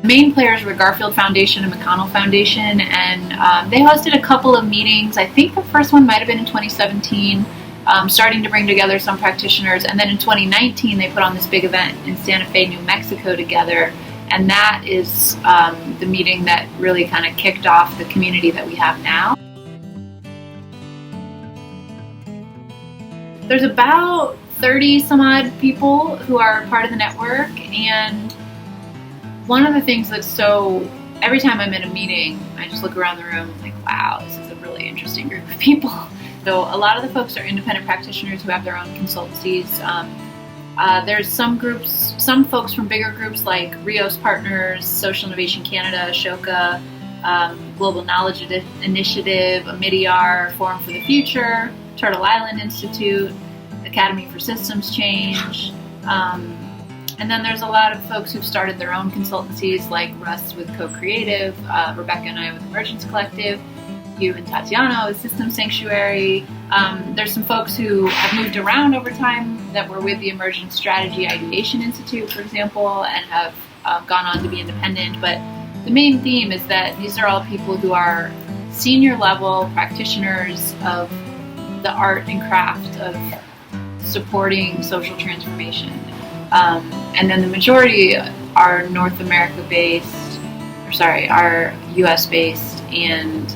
Main players were Garfield Foundation and McConnell Foundation, and they hosted a couple of meetings. I think the first one might have been in 2017, starting to bring together some practitioners. And then in 2019, they put on this big event in Santa Fe, New Mexico together. And that is the meeting that really kind of kicked off the community that we have now. There's about 30 some odd people who are part of the network, and one of the things that's every time I'm in a meeting, I just look around the room like, wow, this is a really interesting group of people. So a lot of the folks are independent practitioners who have their own consultancies. There's some folks from bigger groups like Rios Partners, Social Innovation Canada, Ashoka, Global Knowledge Initiative, Amidyar, Forum for the Future, Turtle Island Institute, Academy for Systems Change. And then there's a lot of folks who've started their own consultancies, like Russ with Co-Creative, Rebecca and I with Emergence Collective, you and Tatiana with System Sanctuary. There's some folks who have moved around over time that were with the Emergence Strategy Ideation Institute, for example, and have gone on to be independent. But the main theme is that these are all people who are senior level practitioners of the art and craft of supporting social transformation. And then the majority are North America based, are US based, and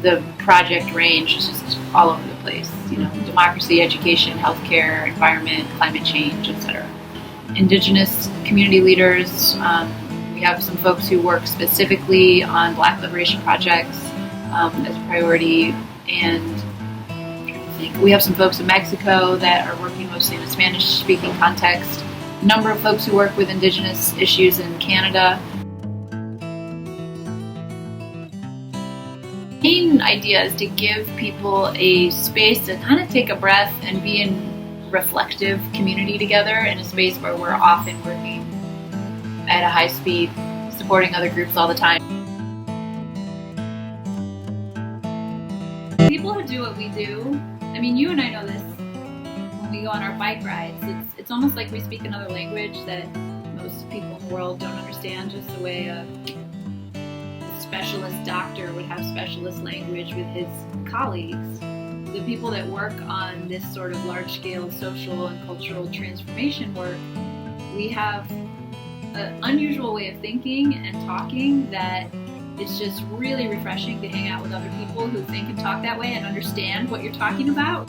the project range is just all over the place. Democracy, education, healthcare, environment, climate change, etc. Indigenous community leaders. We have some folks who work specifically on Black liberation projects as a priority, and we have some folks in Mexico that are working mostly in a Spanish-speaking context. A number of folks who work with Indigenous issues in Canada. The main idea is to give people a space to kind of take a breath and be in reflective community together in a space where we're often working at a high speed, supporting other groups all the time. People who do what we do, I mean, you and I know this when we go on our bike rides. It's almost like we speak another language that most people in the world don't understand, just the way a specialist doctor would have specialist language with his colleagues. The people that work on this sort of large-scale social and cultural transformation work, we have an unusual way of thinking and talking that it's just really refreshing to hang out with other people who think and talk that way and understand what you're talking about.